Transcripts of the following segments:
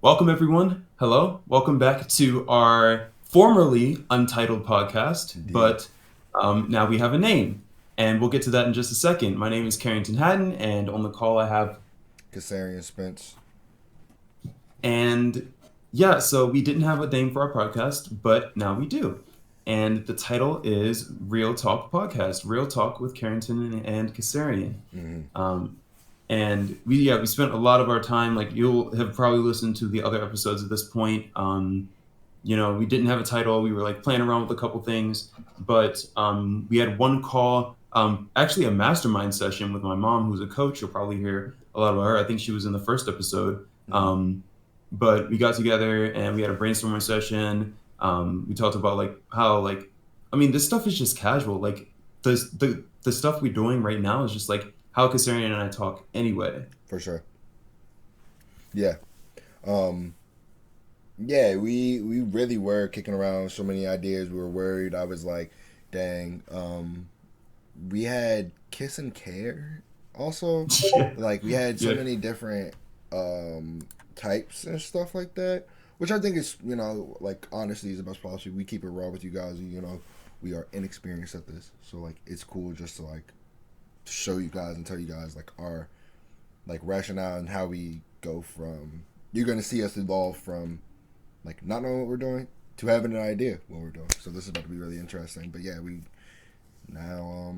Welcome, everyone. Hello. Welcome back to our formerly Untitled podcast, Indeed. but now we have a name, and we'll get to that in just a second. My name is Carrington Hatton, and on the call I have, Kasarian Spence. and yeah, so we didn't have a name for our podcast, but now we do. And the title is Real Talk Podcast, Real Talk with Carrington and Kasarian. Mm-hmm. Um, and we spent a lot of our time, like you'll have probably listened to the other episodes at this point. We didn't have a title. We were like playing around with a couple things, but we had one call, actually a mastermind session with my mom, who's a coach. You'll probably hear a lot about her. I think she was in the first episode. Mm-hmm. But we got together and we had a brainstorming session. We talked about like how this stuff is just casual. Like the stuff we're doing right now is just like how Kasarian and I talk anyway. For sure. Yeah. Um, yeah, we really were kicking around so many ideas. We were worried. I was like, dang. We had Kiss and Care also. Yeah, Like we had so yeah. many different types and stuff like that. Which I think is, like honesty is the best policy. We keep it raw with you guys. We are inexperienced at this. So like it's cool just to like show you guys and tell you guys like our like rationale and how we go from you're gonna see us evolve from like not knowing what we're doing to having an idea what we're doing. So this is about to be really interesting. But yeah, we now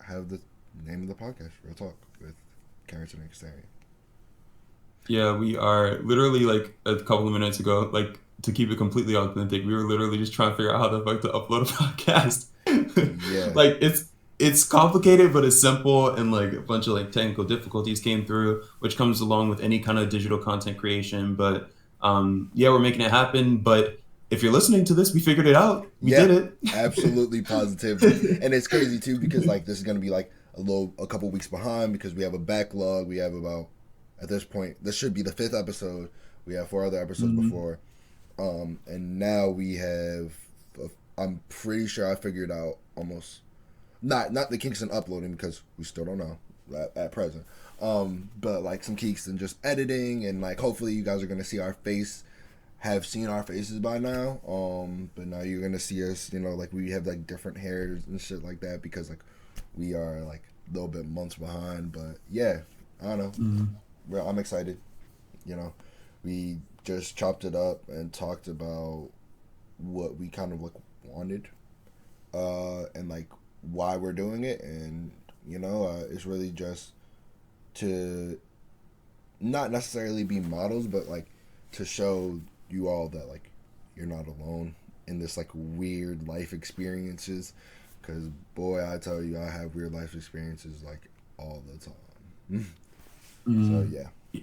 have the name of the podcast, Real Talk with Carrington and Castaria. Yeah, we are literally like a couple of minutes ago, like to keep it completely authentic, we were literally just trying to figure out how the fuck to upload a podcast. Yeah. Like it's complicated, but it's simple, and like a bunch of like technical difficulties came through, which comes along with any kind of digital content creation. But yeah, we're making it happen. But if you're listening to this, we figured it out. We Yeah. did Absolutely positively. it. And it's crazy too because like this is gonna be like a couple weeks behind because we have a backlog. We have about at this point this should be the fifth episode. We have four other episodes Mhm. before. And now we have. I'm pretty sure I figured out almost not the kinks in uploading because we still don't know at present. But like some kinks in just editing and like hopefully you guys are gonna see our face, have seen our faces by now. But now you're gonna see us. Like we have like different hairs and shit like that because like we are like a little bit months behind. But yeah, I don't know. Mhm. Well, I'm excited. You know, we just chopped it up and talked about what we kind of like wanted, and like why we're doing it, and it's really just to not necessarily be models, but like to show you all that like you're not alone in this like weird life experiences. Because boy, I tell you, I have weird life experiences like all the time. So Mhm. yeah,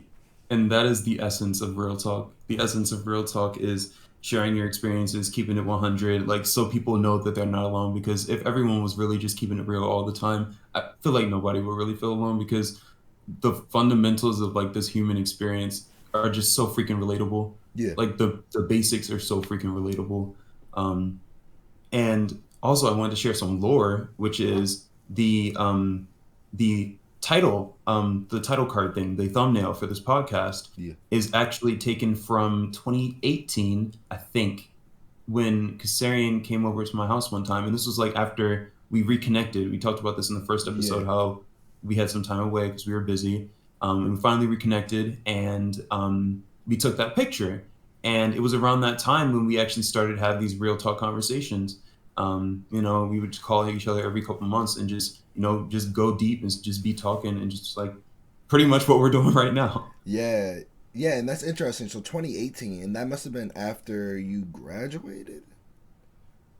And that is the essence of real talk. The essence of real talk is sharing your experiences, keeping it 100, like so people know that they're not alone. Because if everyone was really just keeping it real all the time, I feel like nobody would really feel alone because the fundamentals of like this human experience are just so freaking relatable. yeah, Like the basics are so freaking relatable. Um, and also, I wanted to share some lore, which is the the title card thing, the thumbnail for this podcast yeah, is actually taken from 2018, I think, when Kasarian came over to my house one time, and this was like after we reconnected. We talked about this in the first yeah. episode, how we had some time away because we were busy, and we finally reconnected, and we took that picture. And it was around that time when we actually started to have these real talk conversations. We would call each other every couple months and just just go deep and just be talking and just like pretty much what we're doing right now. Yeah, yeah, and that's interesting. So 2018, and that must have been after you graduated.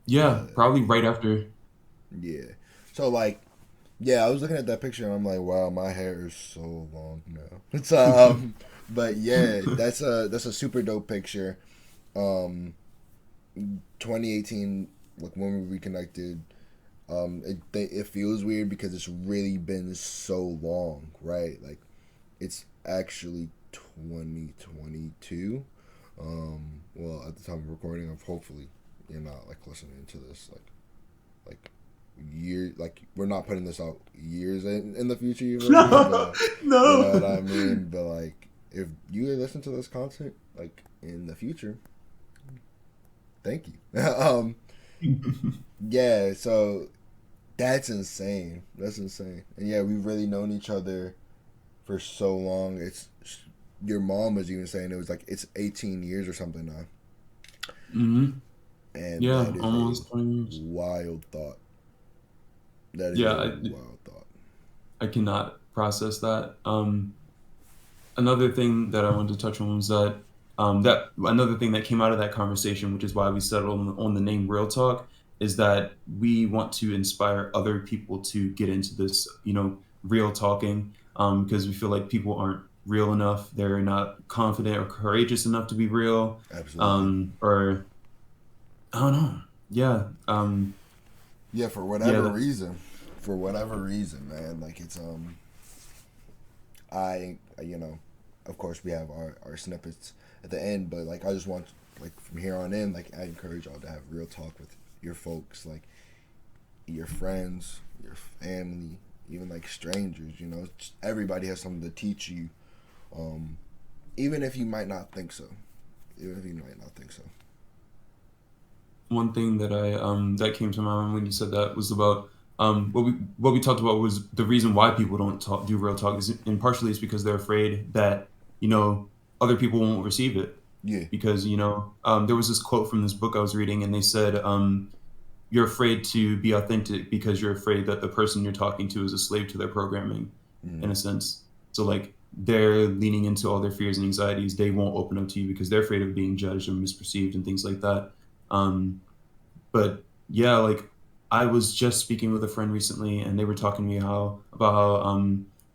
Yeah, Uh, probably right after. yeah. So like, yeah, I was looking at that picture and I'm like, wow, my hair is so long now. It's but yeah, that's a super dope picture. Um, 2018, like when we reconnected, it feels weird because it's really been so long, right? Like it's actually 2022. Well, at the time of recording, of hopefully you're not like listening to this like year like we're not putting this out years in the future. You feel me? No, But you know no. what I mean. But like if you listen to this content like in the future, thank you. Yeah, so that's insane. That's insane. And yeah, we've really known each other for so long. It's your mom was even saying it was like it's 18 years or something now, Hmm. and Yeah, that is a almost 20 years. wild thought. That is Yeah, a wild thought. I cannot process that. Another thing that I wanted to touch on was that another thing that came out of that conversation, which is why we settled on the name Real Talk, is that we want to inspire other people to get into this, real talking, because we feel like people aren't real enough. They're not confident or courageous enough to be real, Absolutely. or I don't know. Yeah, Yeah, for yeah, whatever reason, man. Like it's I you know, of course we have our snippets at the end, but like I just want like from here on in, like I encourage y'all to have real talk with your folks, like your friends, your family, even like strangers. You know, just, everybody has something to teach you, um, even if you might not think so. Even if you might not think so. one thing that came to my mind when you said that was about what we talked about was the reason why people don't do real talk is, and partially it's because they're afraid that other people won't receive it, Yeah. because there was this quote from this book I was reading, and they said, you're afraid to be authentic because you're afraid that the person you're talking to is a slave to their programming, in Mm. a sense. So like they're leaning into all their fears and anxieties. They won't open up to you because they're afraid of being judged or misperceived and things like that. um, but yeah, like I was just speaking with a friend recently, and they were talking to me how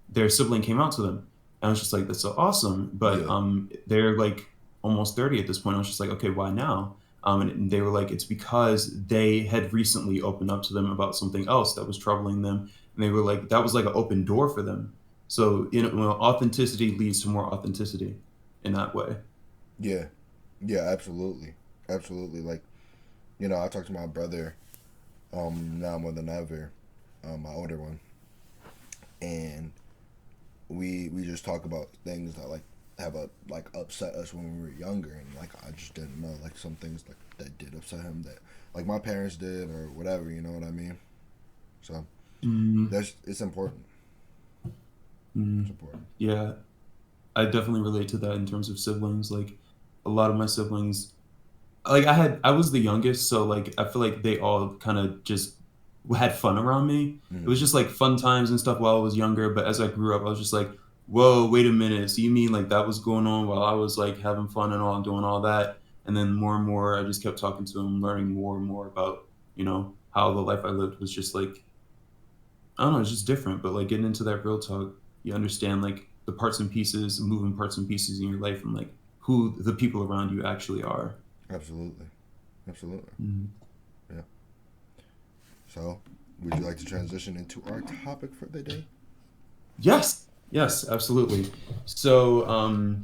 their sibling came out to them, and I was just like, that's so awesome. But Yeah. they're like almost 30 at this point. I was just like, okay, why now? And they were like, it's because they had recently opened up to them about something else that was troubling them, and they were like, that was like an open door for them. So authenticity leads to more authenticity in that way. Yeah. Yeah. Absolutely. Absolutely. Like I talk to my brother now more than ever, my older one, and we just talk about things that like have like upset us when we were younger, and like I just didn't know like some things like that did upset him that like my parents did or whatever. You know what I mean? So Mm-hmm. that's it's important. Mm-hmm. It's important. Yeah, I definitely relate to that in terms of siblings. Like a lot of my siblings, like I was the youngest, so like I feel like they all kind of just had fun around me. It Mm. was just like fun times and stuff while I was younger, but as I grew up, I was just like, whoa, wait a minute. So you mean like that was going on while I was like having fun and all and doing all that? And then more and more, I just kept talking to him, learning more and more about, how the life I lived was just like, I don't know, it's just different. But like getting into that real talk, you understand like the parts and pieces, moving parts and pieces in your life, and like who the people around you actually are. Absolutely. Absolutely. Mhm. Yeah. So would you like to transition into our topic for the day? Yes, yes, absolutely. So,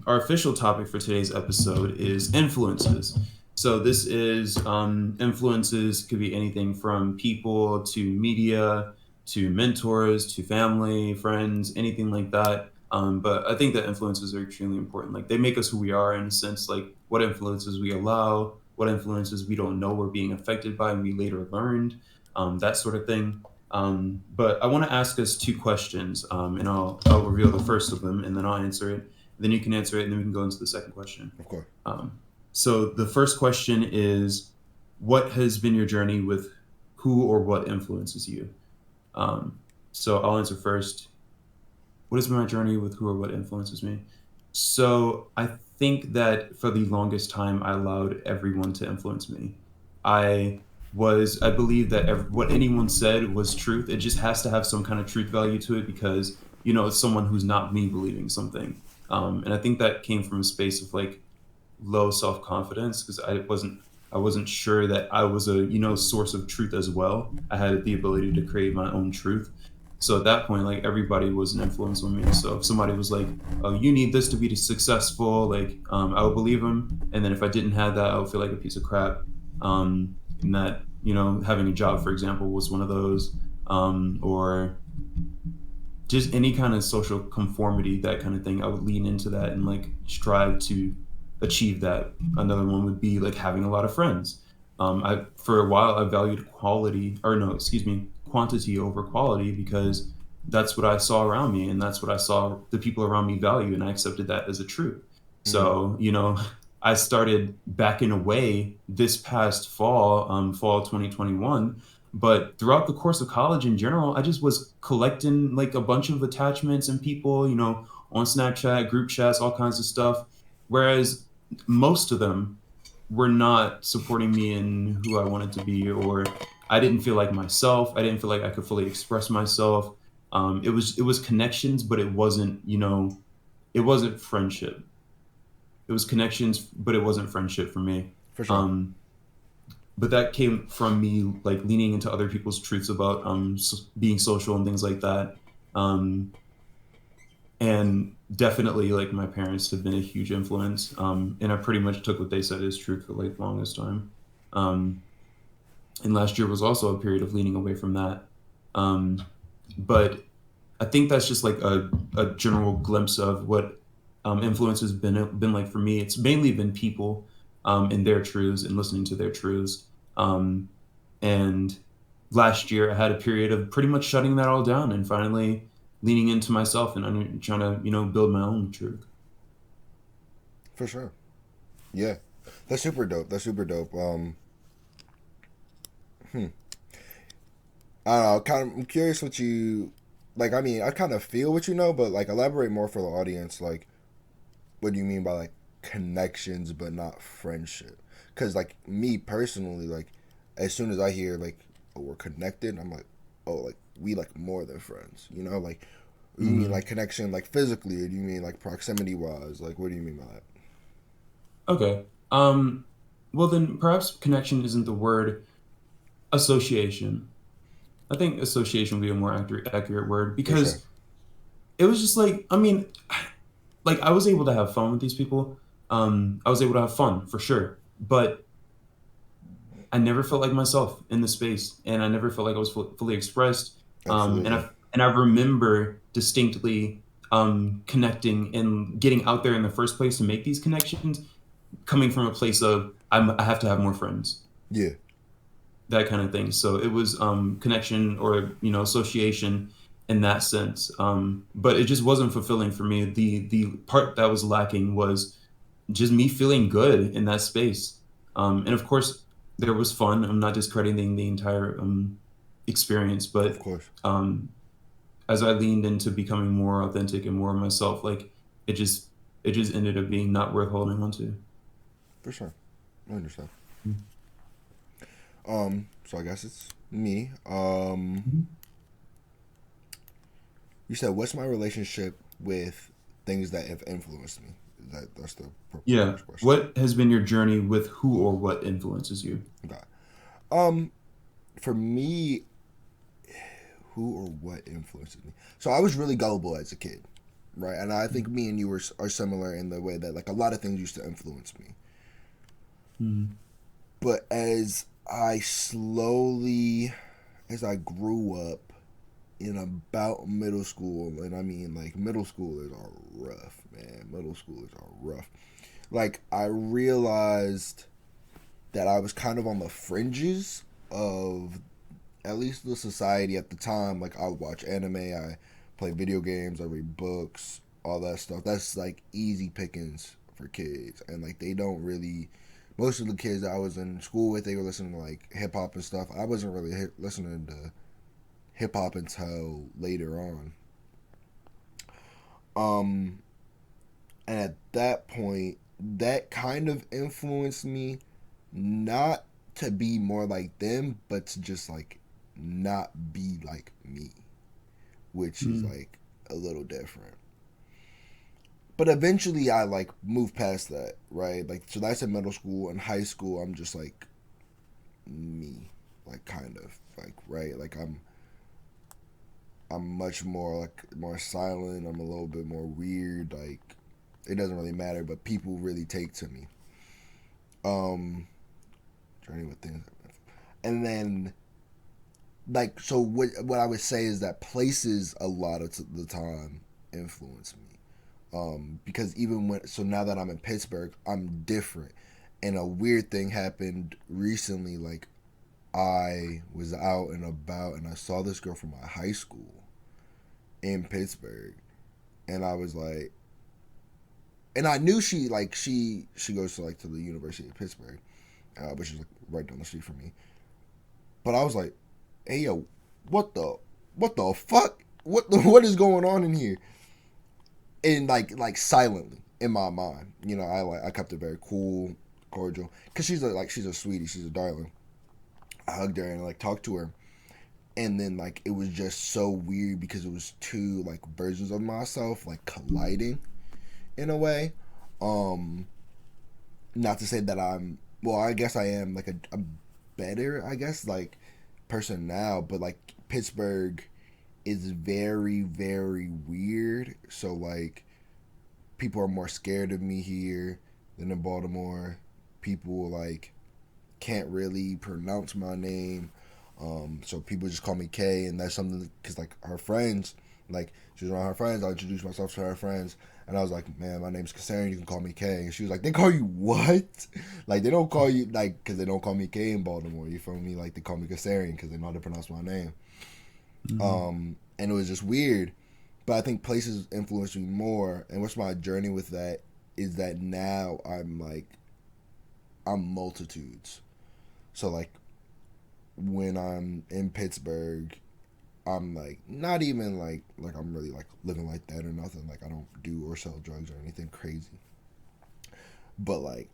our official topic for today's episode is influences. So, this is influences could be anything from people to media to mentors to family, friends, anything like that. But I think that influences are extremely important. Like, they make us who we are in a sense, like, what influences we allow, what influences we don't know we're being affected by and we later learned, that sort of thing. But I want to ask us two questions, and I'll reveal the first of them, and then I'll answer it. Then you can answer it, and then we can go into the second question. Of course. So the first question is, what has been your journey with who or what influences you? Um, so I'll answer first. What has been my journey with who or what influences me? So I think that for the longest time, I allowed everyone to influence me. I believe that what anyone said was truth. It just has to have some kind of truth value to it because, it's someone who's not me believing something. And I think that came from a space of like low self confidence because I wasn't sure that I was a source of truth as well. I had the ability to create my own truth. So at that point, like everybody was an influence on me. So if somebody was like, "Oh, you need this to be successful," like I would believe them. And then if I didn't have that, I would feel like a piece of crap. And that having a job, for example, was one of those. Or just any kind of social conformity, that kind of thing. I would lean into that and like strive to achieve that. Another one would be like having a lot of friends. I for a while I valued quality, or no, excuse me, quantity over quality, because that's what I saw around me, and that's what I saw the people around me value, and I accepted that as a truth. Mm-hmm. So I started backing away this past fall, fall 2021. But throughout the course of college in general, I just was collecting like a bunch of attachments and people, on Snapchat, group chats, all kinds of stuff. Whereas most of them were not supporting me in who I wanted to be, or I didn't feel like myself. I didn't feel like I could fully express myself. It was connections, but it wasn't friendship. It was connections, but it wasn't friendship for me. For sure. Um, but that came from me like leaning into other people's truths about being social and things like that. Um, and definitely like my parents have been a huge influence, and I pretty much took what they said as truth for like the longest time. Um, and last year was also a period of leaning away from that. Um, but I think that's just like a general glimpse of what influence has been like for me. It's mainly been people, and their truths and listening to their truths. Um, and last year, I had a period of pretty much shutting that all down and finally leaning into myself and trying to build my own truth. For sure. Yeah. That's super dope. That's super dope. Hmm. I don't know. I'm curious what you like. I mean, I kind of feel what you know, but like elaborate more for the audience. Like, what do you mean by like connections but not friendship? Because like me personally, like as soon as I hear like, oh, we're connected, I'm like, oh, like we like more than friends. Like you mean Mm. like connection like physically, or do you mean like proximity wise? Like what do you mean by that? Okay. Well, then perhaps connection isn't the word. Association. I think association would be a more accurate word, For sure. because it was just like, I mean, like I was able to have fun with these people. I was able to have fun for sure, but I never felt like myself in the space, and I never felt like I was fully expressed. And Absolutely. I remember distinctly connecting and getting out there in the first place to make these connections, coming from a place of I have to have more friends, Yeah. that kind of thing. So it was connection, or association in that sense. But it just wasn't fulfilling for me. The part that was lacking was just me feeling good in that space. And of course, there was fun. I'm not discrediting the entire experience, Of but course. um, as I leaned into becoming more authentic and more of myself, like it just it just ended up being not worth holding on to. For sure. I understand. So I guess it's me. Mhm. You said, "What's my relationship with things that have influenced me?" That's the Yeah. first question. What has been your journey with who or what influences you? Okay. Um, for me, who or what influences me? So I was really gullible as a kid, right? And I think me and you are similar in the way that like a lot of things used to influence me. Mm. But as I grew up in about middle school, and I mean like middle schoolers are rough, man. Middle schoolers are rough. Like I realized that I was kind of on the fringes of at least the society at the time. Like I would watch anime, I play video games, I read books, all that stuff. That's like easy pickings for kids, and like they don't really. Most of the kids I was in school with, they were listening to like hip hop and stuff. I wasn't really listening to hip hop until later on. Um, and at that point, that kind of influenced me not to be more like them, but to just like not be like me, which is Mm. like a little different. But eventually I like moved past that, right? Like so that's in middle school and high school I'm just like me. Like kind of like right? Like I'm much more like more silent, I'm a little bit more weird, like it doesn't really matter, but people really take to me. Um Journey with things. And then like, so what I would say is that places a lot of the time influence me. Because even when, so now that I'm in Pittsburgh, I'm different. And a weird thing happened recently. Like, I was out and about and I saw this girl from my high school in Pittsburgh. And I was like, and I knew she goes to like to the University of Pittsburgh, which is like right down the street from me. But I was like, hey yo, what the what the fuck? What is going on in here? And like silently in my mind, I kept it very cool, cordial, because she's a sweetie, she's a darling. I hugged her and like talked to her, and then like it was just so weird because it was two like versions of myself like colliding in a way. Um, Not to say that I'm, well, I guess I am like a better, I guess, like person now, but like Pittsburgh is very very weird. So like people are more scared of me here than in Baltimore. People like can't really pronounce my name. So people just call me K, and that's something because like her friends, like she was around her friends. I introduced myself to her friends, and I was like, "Man, my name's Cassarian. You can call me K." And she was like, "They call you what? Like they don't call you like because they don't call me K in Baltimore. You feel me? Like they call me Cassarian because they know how to pronounce my name." Mm-hmm. And it was just weird. But I think places influenced me more. And what's my journey with that is that now I'm multitudes. So like when I'm in Pittsburgh, I'm like not even like I'm really like living like that or nothing. Like I don't do or sell drugs or anything crazy. But like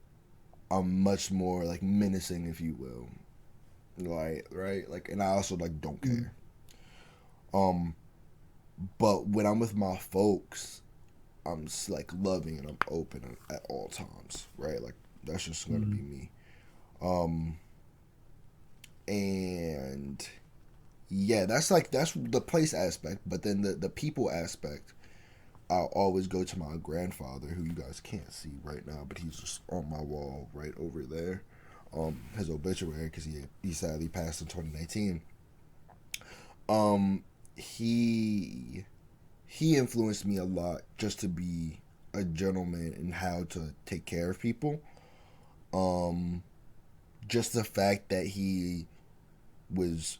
I'm much more like menacing, if you will. Like right, like, and I also like don't care. Um, but when I'm with my folks, I'm just, like loving and I'm open at all times. Right, like that's just gonna Mm-hmm. be me. Um, and yeah, that's the place aspect. But then the people aspect, I'll always go to my grandfather, who you guys can't see right now, but he's just on my wall right over there. His obituary, because he sadly passed in 2019. Um, he he influenced me a lot just to be a gentleman and how to take care of people. Um, just the fact that was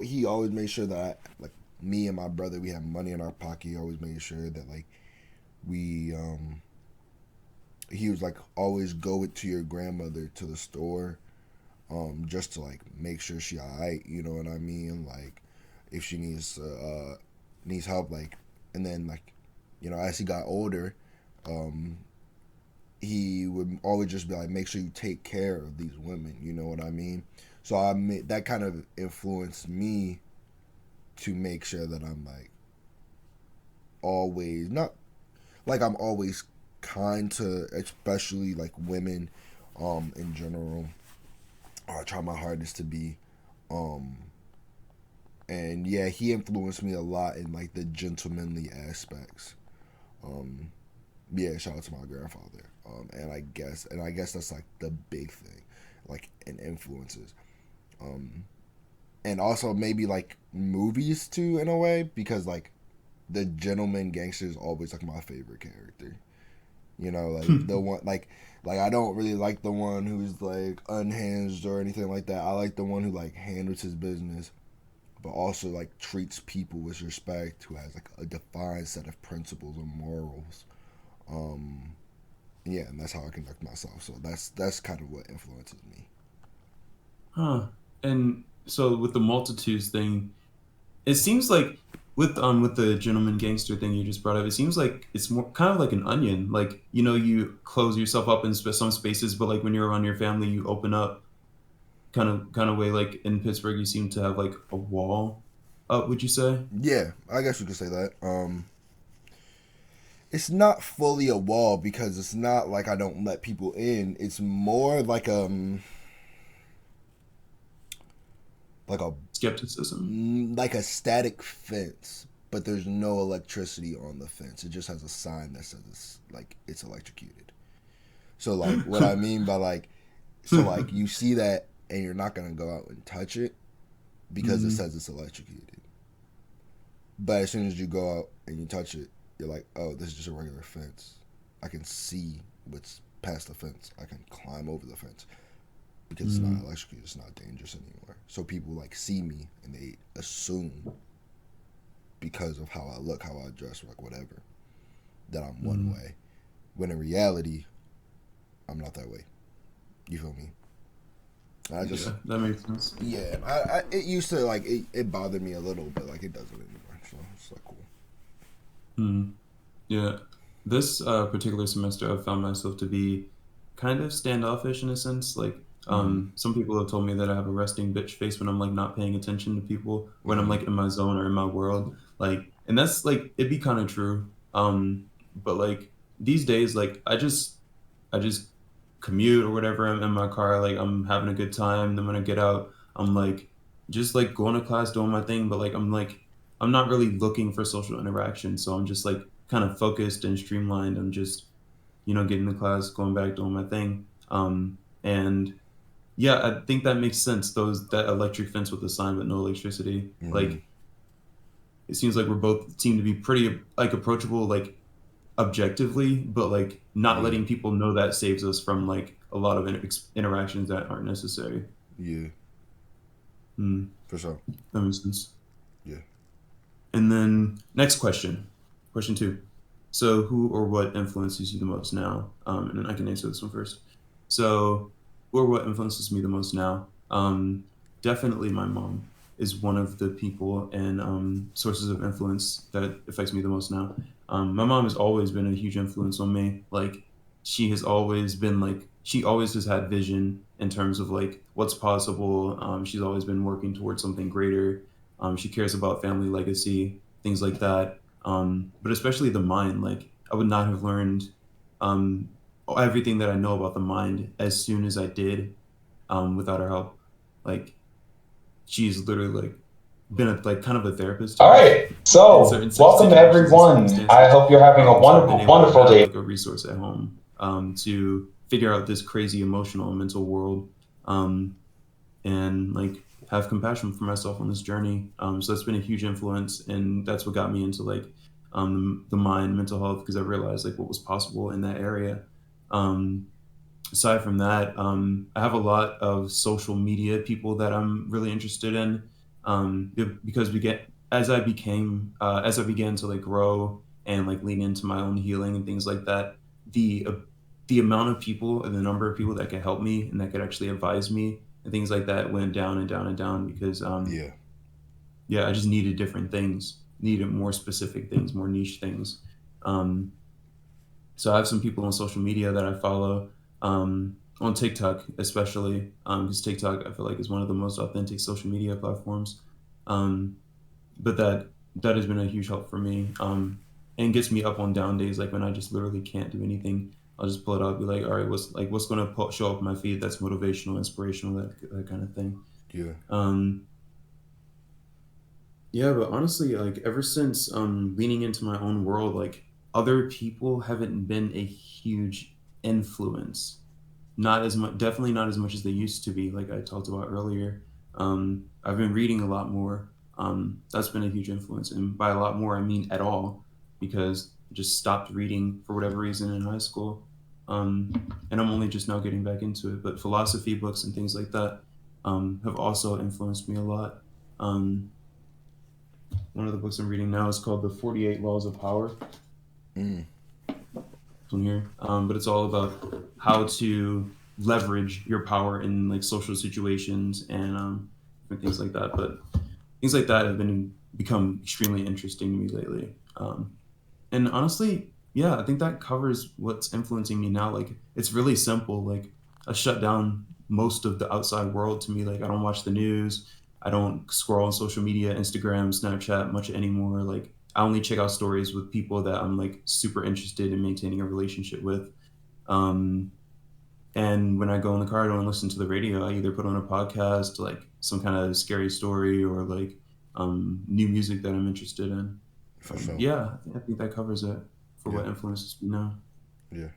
he always made sure that like me and my brother, we had money in our pocket. He always made sure that like we he was like always go to your grandmother to the store, just to like make sure she alright, you know what I mean? Like if she needs help, like, and then like, as he got older, um he would always just be like, make sure you take care of these women, you know what I mean? So that kind of influenced me to make sure that I'm like always not like I'm always kind to especially like women in general. I try my hardest to be. um and yeah, he influenced me a lot in like the gentlemanly aspects. um yeah, shout out to my grandfather. And I guess that's like the big thing, like in influences. um and also maybe like movies too in a way, because like the gentleman gangster is always like my favorite character. Like the one like I don't really like the one who's like unhinged or anything like that. I like the one who like handles his business, but also like treats people with respect, who has like a defined set of principles and morals. Um, yeah, and that's how I conduct myself. So that's kind of what influences me. Huh. And so with the multitudes thing, it seems like with the gentleman gangster thing you just brought up, it seems like it's more kind of like an onion. Like you close yourself up in some spaces, but like when you're around your family, you open up kind of way. Like in Pittsburgh, you seem to have like a wall up. Would you say? Yeah, I guess you could say that. It's not fully a wall because it's not like I don't let people in. It's more like a Skepticism. like a static fence, but there's no electricity on the fence. It just has a sign that says it's electrocuted. So like what I mean by like, so like you see that and you're not gonna go out and touch it, because it says it's electrocuted. But as soon as you go out and you touch it, you're like, oh, this is just a regular fence. I can see what's past the fence. I can climb over the fence because it's not electrocuted. It's not dangerous anymore. So people like see me and they assume because of how I look, how I dress, like whatever, that I'm one way. When in reality, I'm not that way. You feel me? I just that makes sense. Yeah, it used to like it bothered me a little, but like it doesn't anymore. So it's like cool. Yeah, this particular semester, I've found myself to be kind of standoffish in a sense. Like, some people have told me that I have a resting bitch face when I'm like not paying attention to people, when I'm like in my zone or in my world. Like, and that's like it'd be kind of true. But like these days, like I just commute or whatever. I'm in my car, like I'm having a good time. Then when I get out, I'm like just like going to class, doing my thing. But like I'm not really looking for social interaction. So I'm just like kind of focused and streamlined. I'm just getting to class, going back, doing my thing. And yeah, I think that makes sense. That electric fence with the sign but no electricity. Mm-hmm. Like it seems like we're both seem to be pretty like approachable, like objectively, but like not Yeah, letting people know that saves us from like a lot of interactions that aren't necessary. yeah, Hmm, for sure. that makes sense. Yeah. And then next question two. So who or what influences you the most now? And then I can answer this one first. So who or what influences me the most now? Definitely my mom is one of the people and sources of influence that affects me the most now. My mom has always been a huge influence on me. Like she has always been like she always has had vision in terms of like what's possible. She's always been working towards something greater. She cares about family legacy, things like that. But especially the mind. Like I would not have learned um, everything that I know about the mind as soon as I did without her help. Like she's literally like been like kind of a therapist to All me right. in So, certain welcome situations and everyone. I circumstances. hope you're having a So I've been wonderful, able to wonderful have day. like a resource at home to figure out this crazy emotional and mental world, um, and like have compassion for myself on this journey. So that's been a huge influence, and that's what got me into like the mind, mental health, because I realized like what was possible in that area. Um, Aside from that, I have a lot of social media people that I'm really interested in, because we get as I began to like grow and like lean into my own healing and things like that. The amount of people and the number of people that could help me and that could actually advise me and things like that went down and down and down because Yeah. yeah, I just needed different things, needed more specific things, more niche things. Um, so I have some people on social media that I follow, on TikTok especially, because TikTok I feel like is one of the most authentic social media platforms. Um, but that has been a huge help for me, and gets me up on down days like when I just literally can't do anything. I'll just pull it up, be like, all right, what's going to show up on my feed that's motivational, inspirational, that kind of thing. Yeah. Um, Yeah, but honestly, like ever since leaning into my own world, like other people haven't been a huge influence. Not as much, definitely not as much as they used to be, like I talked about earlier. I've been reading a lot more. That's been a huge influence. And by a lot more, I mean at all, because I just stopped reading for whatever reason in high school. And I'm only just now getting back into it. But philosophy books and things like that have also influenced me a lot. Um, One of the books I'm reading now is called The 48 Laws of Power. Mm. From here, but it's all about how to leverage your power in like social situations and different things like that. But things like that have become extremely interesting to me lately. And honestly, yeah, I think that covers what's influencing me now. Like it's really simple. Like I shut down most of the outside world to me. Like I don't watch the news. I don't scroll on social media, Instagram, Snapchat much anymore. Like I only check out stories with people that I'm like super interested in maintaining a relationship with. Um, and when I go in the car, I don't listen to the radio. I either put on a podcast, like some kind of scary story, or like new music that I'm interested in. For sure. Yeah, I think that covers it for Yeah. what influences me now. Yeah.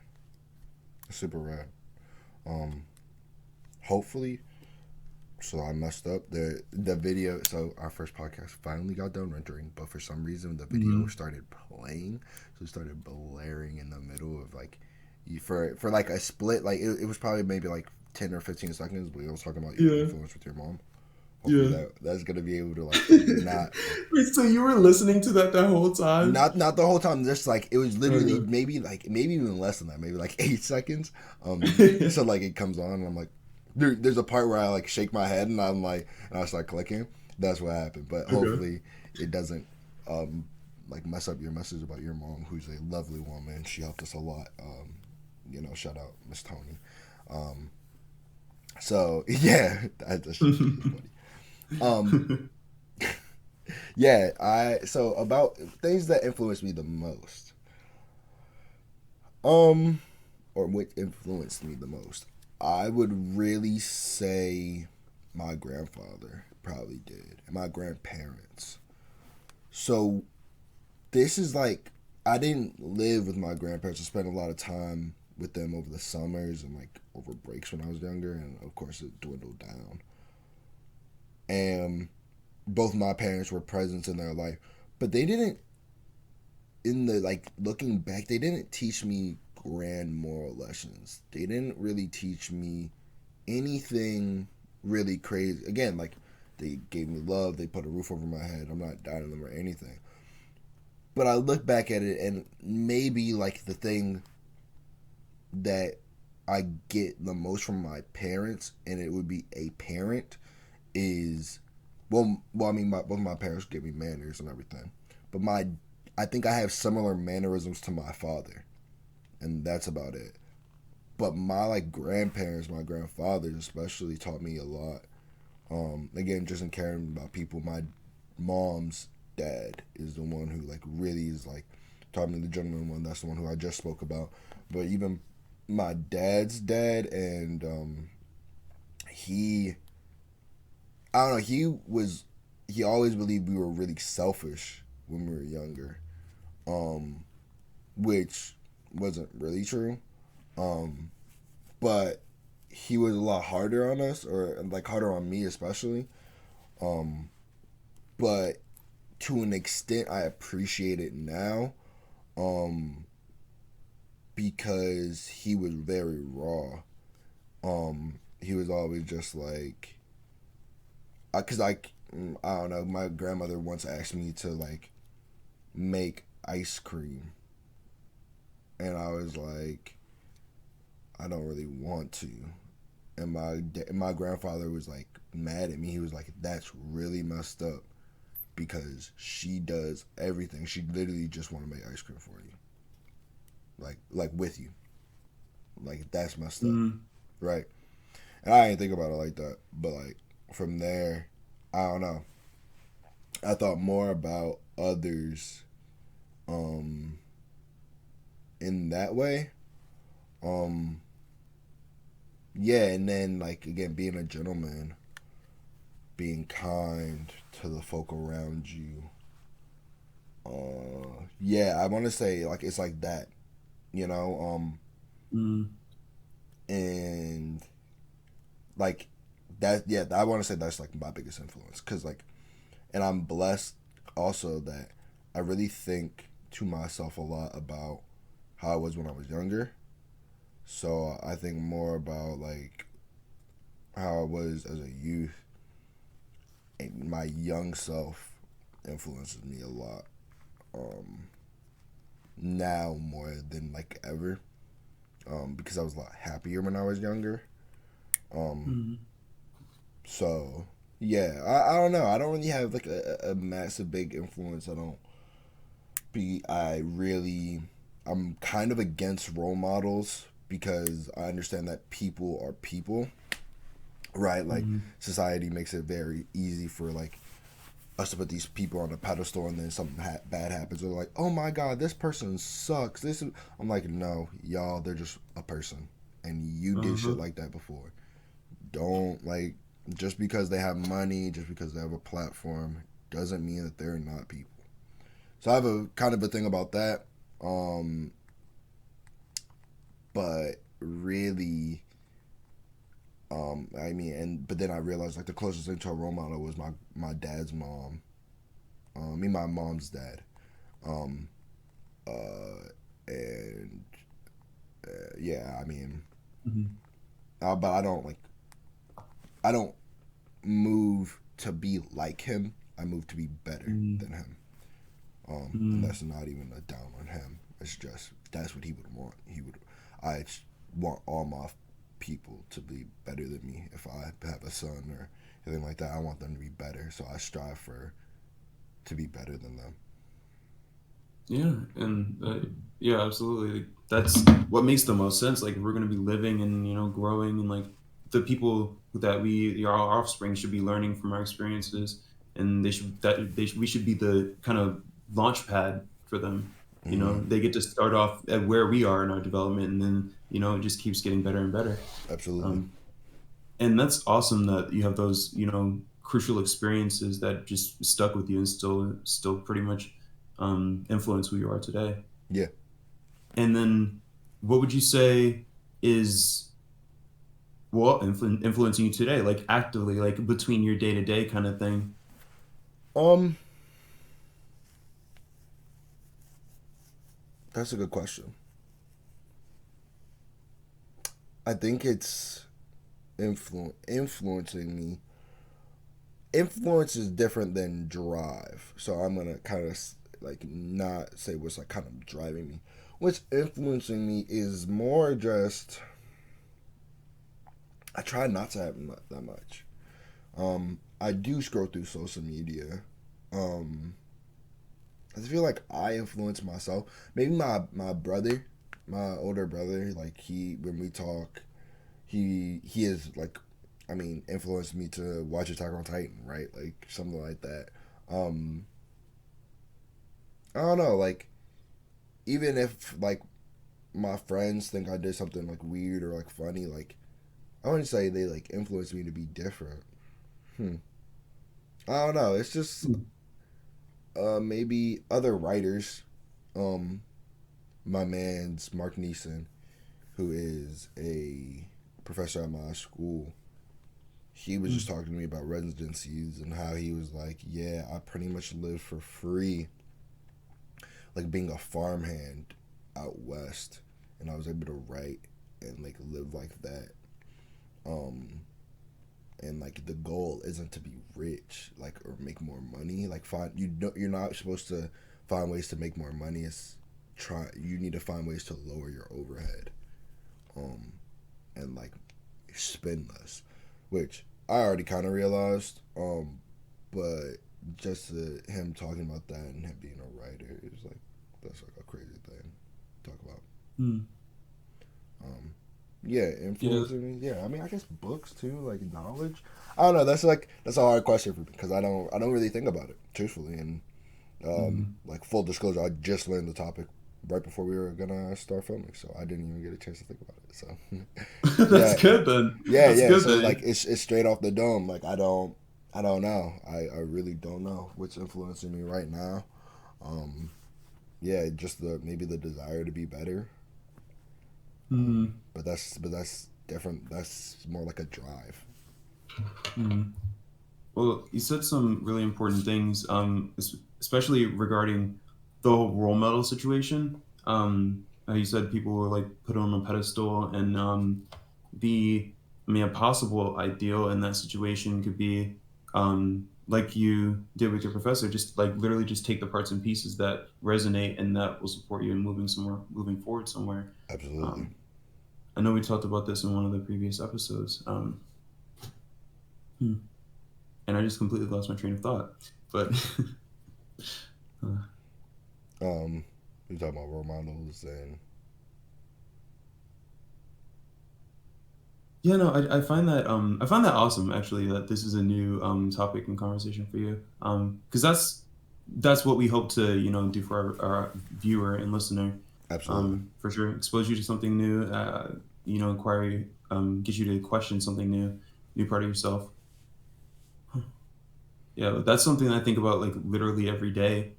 Super rad. Um, hopefully, So I messed up the video. So our first podcast finally got done rendering, but for some reason the video Mm-hmm. started playing, so it started blaring in the middle of like, for like a split. Like it was probably maybe like 10 or 15 seconds. But it was talking about your Yeah. influence with your mom. Hopefully Yeah. that's gonna be able to like not like Wait, so you were listening to that whole time? not the whole time. Just like it was literally Okay. maybe even less than that. Maybe like 8 seconds. So like it comes on and I'm like, there's a part where I like shake my head and I'm like, and I start clicking. That's what happened. But Okay. hopefully it doesn't like mess up your message about your mom, who's a lovely woman. She helped us a lot. Shout out Miss Tony. Um, so yeah, that shit was pretty funny. Um, yeah, I so about things that influenced me the most. Um, or what influenced me the most. I would really say my grandfather probably did, and my grandparents. So this is like I didn't live with my grandparents. I spent a lot of time with them over the summers and like over breaks when I was younger, and of course it dwindled down. And both my parents were presents in their life, but they didn't. In the like looking back, they didn't teach me grand moral lessons. They didn't really teach me anything really crazy. Again, like they gave me love, they put a roof over my head. I'm not doubting them or anything. But I look back at it and maybe like the thing that I get the most from my parents, and it would be a parent, is I mean, both my parents give me manners and everything, but I think I have similar mannerisms to my father, and that's about it. But my like grandparents, my grandfathers especially, taught me a lot. Again, just in caring about people. My mom's dad is the one who like really is like taught me, the gentleman one. That's the one who I just spoke about. But even my dad's dad, and he, I don't know, he always believed we were really selfish when we were younger, um, which wasn't really true. Um, but he was a lot harder on us, or like harder on me especially. Um, but to an extent, I appreciate it now, um, because he was very raw. He was always just like, cause I don't know. My grandmother once asked me to like make ice cream, and I was like, I don't really want to. And my grandfather was like mad at me. He was like, "That's really messed up because she does everything. She literally just want to make ice cream for you, like with you. Like that's messed up, Mm. right?" And I didn't think about it like that. But like from there, I don't know. I thought more about others, um, in that way. Um, yeah, and then like again, being a gentleman, being kind to the folk around you. Yeah, I want to say like it's like that, you know. Mm. And like that. Yeah, I want to say that's like my biggest influence, because like, and I'm blessed also that I really think to myself a lot about how I was when I was younger. So I think more about like how I was as a youth, and my young self influences me a lot, um, now more than like ever, because I was a lot happier when I was younger. Um, Mm. so yeah, I don't know. I don't really have like a massive big influence. I really, I'm kind of against role models because I understand that people are people, right? Like Mm. society makes it very easy for like us to put these people on a pedestal, and then something bad happens. They're like, "Oh my god, this person sucks." I'm like, no, y'all, they're just a person, and you did shit Uh-huh. like that before. Don't like, just because they have money, just because they have a platform, doesn't mean that they're not people. So I have a kind of a thing about that. Um, but really, I mean, and but then I realized like the closest thing to a role model was my dad's mom. My mom's dad. Um, uh, and yeah, I mean, Hmm. but I don't move to be like him. I move to be better Hmm. than him. And Hmm. that's not even a down on him. It's just that's what he would want. I want all my people to be better than me. If I have a son or anything like that, I want them to be better. So I strive for to be better than them. Yeah, and yeah, absolutely. Like, that's what makes the most sense. Like, if we're gonna be living and growing, and like the people that our offspring should be learning from our experiences, and we should be the kind of launch pad for them. Hmm. They get to start off at where we are in our development, and then it just keeps getting better and better. Absolutely. Um, and that's awesome that you have those crucial experiences that just stuck with you and still pretty much influence who you are today. Yeah. And then what would you say is influencing you today, like actively, like between your day-to-day kind of thing? Um, that's a good question. I think it's influencing me. Influence is different than drive, so I'm gonna kind of like not say what's like kind of driving me. What's influencing me is more just I try not to have that much. I do scroll through social media. Um, I feel like I influence myself. Maybe my brother, my older brother, like he when we talk, he is like, I mean, influenced me to watch Attack on Titan, right? Like something like that. Um, I don't know, like even if like my friends think I did something like weird or like funny, like I wouldn't say they like influenced me to be different. Hmm. I don't know. It's just maybe other writers. Um, my man's Mark Neeson, who is a professor at my school. He was just talking to me about residencies and how he was like, "Yeah, I pretty much live for free, like being a farmhand out west, and I was able to write and like live like that." Um, and like the goal isn't to be rich, like or make more money. Like find you don't you're not supposed to find ways to make more money. It's try you need to find ways to lower your overhead. Um, and like spend less, which I already kind of realized. But just him talking about that and him being a writer is like that's like a crazy thing to talk about. Mm-hmm. Yeah, Yeah. influencing me. Yeah, I mean, I guess books too, like knowledge. I don't know. That's a hard question for me because I don't really think about it truthfully. And Mm-hmm. like full disclosure, I just learned the topic right before we were gonna start filming, so I didn't even get a chance to think about it. So That's yeah, good then. yeah, That's yeah. good So then. like it's straight off the dome. Like I don't know. I really don't know what's influencing me right now. Um, yeah, just the maybe the desire to be better. Mm-hmm. But that's different. That's more like a drive. Mm-hmm. Well, you said some really important things, especially regarding the whole role model situation. How you said people were like put on a pedestal, and I mean, a possible ideal in that situation could be like you did with your professor, just like literally just take the parts and pieces that resonate, and that will support you in moving forward somewhere. Absolutely. Um, I know we talked about this in one of the previous episodes. Hmm. And I just completely lost my train of thought. But Um, we talking about role models and yeah, no, I find that awesome actually that this is a new topic and conversation for you. Because that's what we hope to do for our viewer and listener. absolutely. For sure, expose you to something new. Inquiry, get you to question something new part of yourself. Yeah, that's something I think about like literally every day.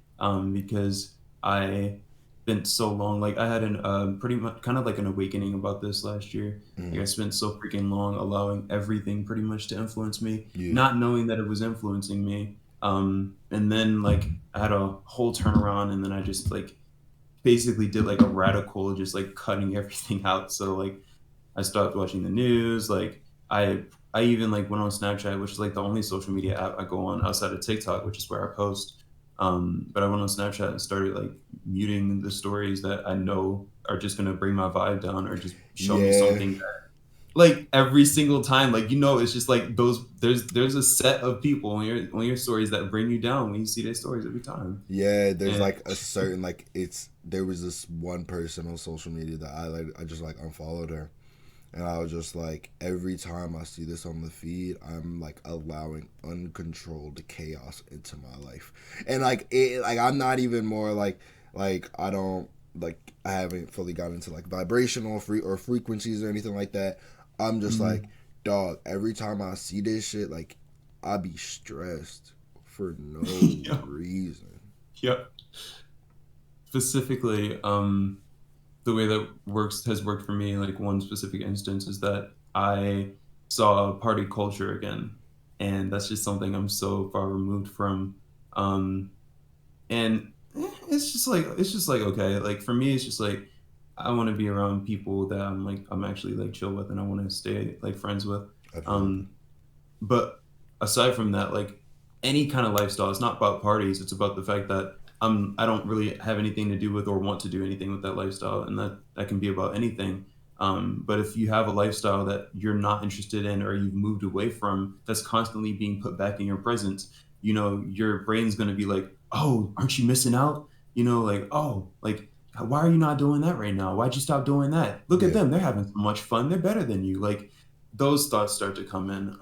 Because I spent so long. Like I had an pretty much kind of like an awakening about this last year. Like Mm, I spent so freaking long allowing everything pretty much to influence me, yeah. not knowing that it was influencing me. And then like I had a whole turnaround, and then I just like basically did like a radical, just like cutting everything out. So like I stopped watching the news. Like I even like went on Snapchat, which is like the only social media app I go on outside of TikTok, which is where I post. But I went on Snapchat and started like muting the stories that I know are just gonna bring my vibe down or just show me Yeah. something that like every single time, like it's just like those there's a set of people on your stories that bring you down when you see their stories every time. Yeah, there's And like a certain like it's there was this one person on social media that I just like unfollowed her. And I was just like, every time I see this on the feed, I'm like allowing uncontrolled chaos into my life. And like I'm not even more like I don't like I haven't fully gotten into like vibrational or frequencies or anything like that. I'm just like, mm, dog, every time I see this shit, like I be stressed for no yeah, reason. yeah. Specifically, the way that works has worked for me, like one specific instance is that I saw party culture again, and that's just something I'm so far removed from. Um, and it's just like okay, like for me, it's just like I want to be around people that I'm actually like chill with, and I want to stay like friends with. Absolutely. Um, but aside from that, like any kind of lifestyle, it's not about parties. It's about the fact that I don't really have anything to do with or want to do anything with that lifestyle, and that can be about anything. But if you have a lifestyle that you're not interested in or you've moved away from, that's constantly being put back in your presence, your brain's going to be like, "Oh, aren't you missing out?" Like, "Oh, like why are you not doing that right now? Why'd you stop doing that? Look at Yeah. them; they're having so much fun. They're better than you." Like those thoughts start to come in,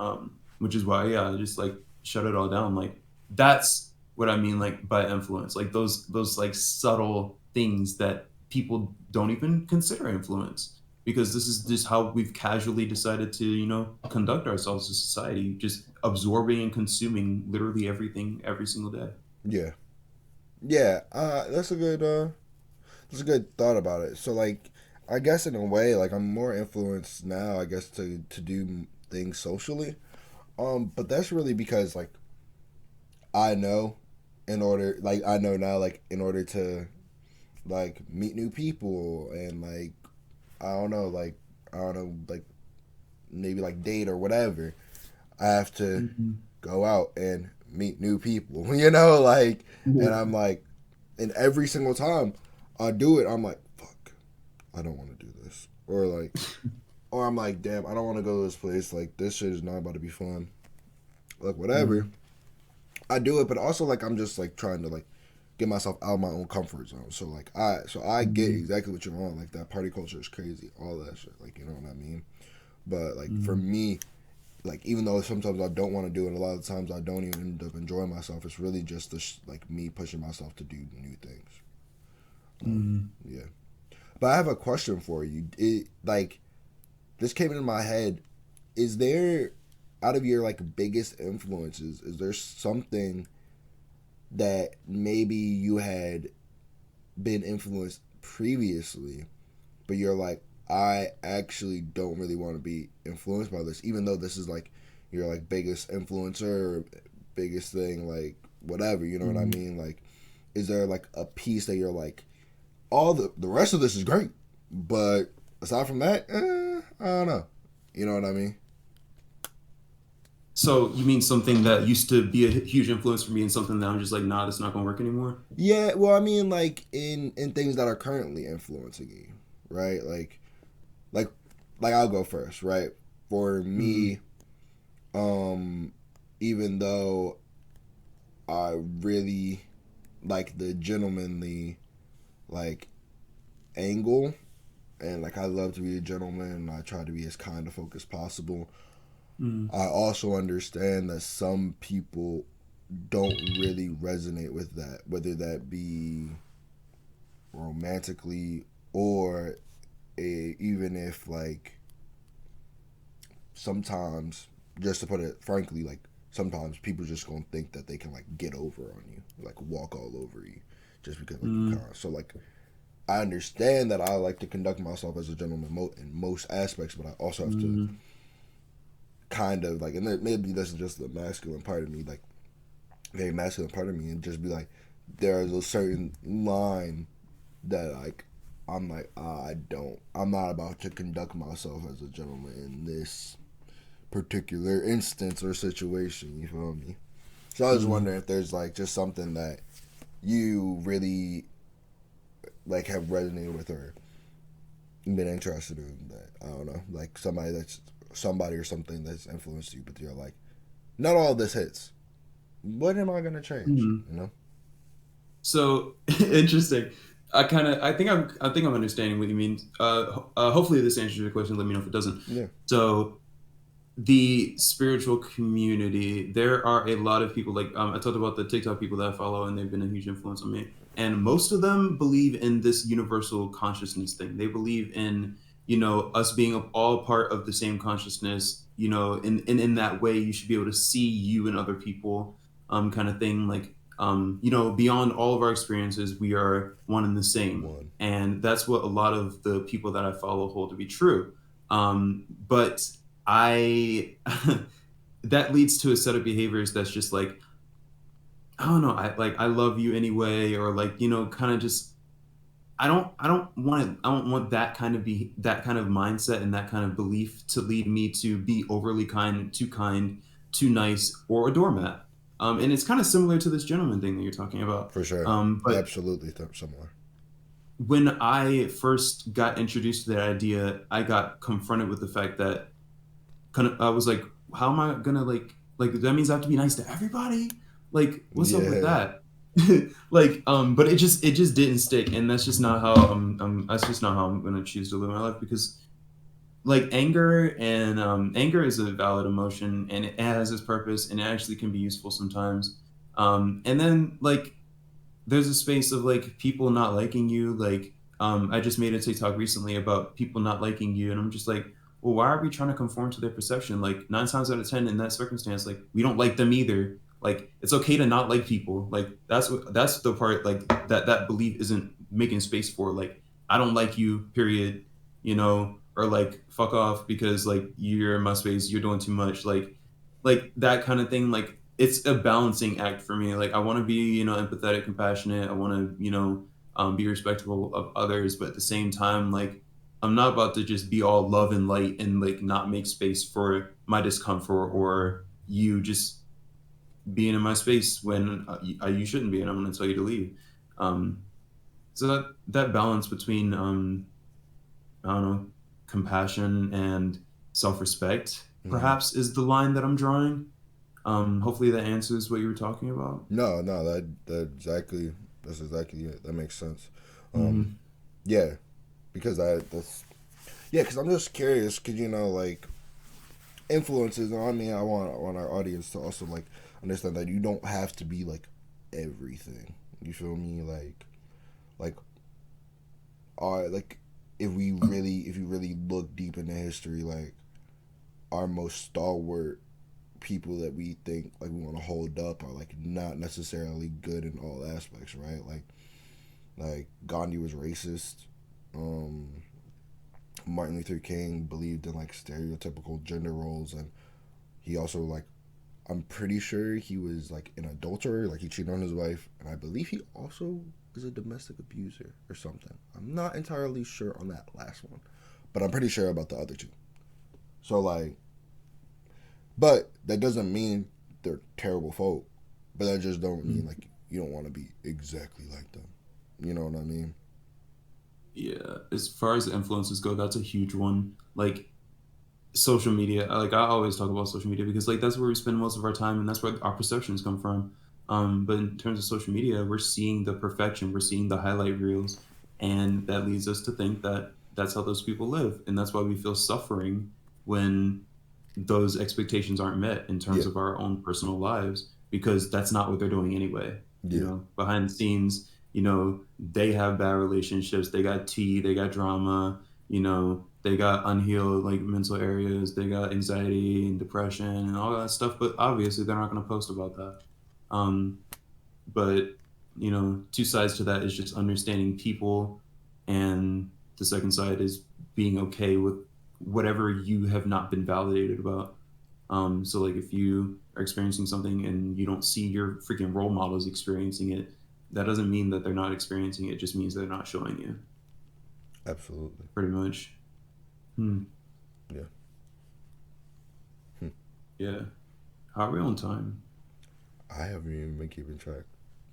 which is why yeah, I just like shut it all down. Like that's what I mean like by influence, like those like subtle things that people don't even consider influence because this is just how we've casually decided to conduct ourselves as a society, just absorbing and consuming literally everything every single day. Yeah. Yeah. That's a good thought about it. So like, I guess in a way, like I'm more influenced now. I guess to do things socially. But that's really because like I know, I know now like in order to like meet new people and like I don't know like maybe like date or whatever. I have to Mhm. go out and meet new people. You know, like, and I'm like, and every single time I do it, I'm like, fuck, I don't want to do this, or I'm like, damn, I don't want to go to this place. Like, this shit is not about to be fun. Like, whatever. Mhm. I do it, but also like I'm just like trying to like get myself out of my own comfort zone. So I get Mhm. exactly what you're on. Like that party culture is crazy, all that shit. Like you know what I mean. But like for Mhm. me, like even though sometimes I don't want to do it, a lot of times I don't even end up enjoying myself. It's really just like me pushing myself to do new things. Mhm. Yeah. But I have a question for you. It like this came into my head. Is there out of your like biggest influences? Is there something that maybe you had been influenced previously, but you're like, I actually don't really want to be influenced by this, even though this is like your like biggest influencer or biggest thing, like whatever, you know what I Mhm. mean? Like, is there like a piece that you're like, all the rest of this is great, but aside from that, I don't know. You know what I mean? So you mean something that used to be a huge influence for me and something that I'm just like, nah, that's not gonna work anymore? Yeah, well, I mean, like in things that are currently influencing you, right? Like like I'll go first, right? For Mm-hmm. me, um, even though I really like the gentlemanly like angle and like I love to be a gentleman and I try to be as kind of folk as possible. Mm-hmm. I also understand that some people don't really resonate with that, whether that be romantically or even if like sometimes, just to put it frankly, like sometimes people just gonna think that they can like get over on you, like walk all over you, just because like you kind. So like I understand that I like to conduct myself as a gentleman in most aspects, but I also have to Mm-hmm. kind of like, and maybe this is just the masculine part of me, like very masculine part of me, and just be like, there's a certain line that like I'm like, I'm not about to conduct myself as a gentleman in this particular instance or situation. You feel me? So I was Mm-hmm. wondering if there's like just something that you really like have resonated with or been interested in that I don't know, like somebody or something that's influenced you, but you're like, not all this hits. What am I gonna change? Mm-hmm. You know? So interesting. I think I'm understanding what you mean. Hopefully this answers your question. Let me know if it doesn't. Yeah, So the spiritual community, there are a lot of people, like I talked about the TikTok people that I follow, and they've been a huge influence on me. And most of them believe in this universal consciousness thing. They believe in, us being all part of the same consciousness. In that way, you should be able to see you and other people, kind of thing. Like, beyond all of our experiences, we are one and the same. one. And that's what a lot of the people that I follow hold to be true. But I that leads to a set of behaviors that's just like, I don't know, I love you anyway, or like, kind of just I don't want that kind of mindset and that kind of belief to lead me to be overly kind, too nice, or a doormat. And it's kind of similar to this gentleman thing that you're talking about. For sure. But Absolutely similar. when I first got introduced to that idea, I got confronted with the fact that kind of I was like, how am I gonna like that means I have to be nice to everybody? Like, what's up with Yeah. that? But it just didn't stick, and that's just not how that's just not how I'm gonna choose to live my life because like anger is a valid emotion and it has its purpose and it actually can be useful sometimes. And then like there's a space of like people not liking you. Like, I just made a TikTok recently about people not liking you, and I'm just like, well, why are we trying to conform to their perception? Like 9 times out of 10 in that circumstance, like we don't like them either. Like it's okay to not like people. Like that's the part like that belief isn't making space for. Like I don't like you, period. Or like fuck off because like you're in my space, you're doing too much. Like that kind of thing. Like it's a balancing act for me. Like I want to be, empathetic, compassionate. I want to, be respectful of others, but at the same time, like I'm not about to just be all love and light and like not make space for my discomfort or you just being in my space when you shouldn't be, and I'm going to tell you to leave. Um, so that balance between, I don't know, compassion and self-respect, Hmm. perhaps, is the line that I'm drawing. Hopefully that answers what you were talking about. No, no, that's exactly it. That makes sense. Um, Hmm. yeah, because that's yeah, because I'm just curious, because like influences. I mean, I want our audience to also like understand that you don't have to be like everything. You feel me? Like, like if you really look deep into history, like our most stalwart people that we think like we want to hold up are like not necessarily good in all aspects, right? Like Gandhi was racist. Um, Martin Luther King believed in like stereotypical gender roles, and he also like I'm pretty sure he was like an adulterer, like he cheated on his wife, and I believe he also is a domestic abuser or something. I'm not entirely sure on that last one, but I'm pretty sure about the other two. So like, but that doesn't mean they're terrible folk. But that just don't mean like you don't want to be exactly like them. You know what I mean? Yeah, as far as influences go, that's a huge one. Like social media, like I always talk about social media because like that's where we spend most of our time and that's where our perceptions come from. But in terms of social media, we're seeing the perfection, we're seeing the highlight reels, and that leads us to think that that's how those people live, and that's why we feel suffering when those expectations aren't met in terms Yeah, of our own personal lives because that's not what they're doing anyway. yeah, Behind the scenes, they have bad relationships, they got tea, they got drama, they got unhealed like mental areas, they got anxiety and depression and all that stuff, but obviously they're not going to post about that. But two sides to that is just understanding people, and the second side is being okay with whatever you have not been validated about. So like if you are experiencing something and you don't see your freaking role models experiencing it, that doesn't mean that they're not experiencing it. It just means they're not showing you. Absolutely. Pretty much. Hmm. Yeah. Hmm. Yeah. How are we on time? I haven't even been keeping track,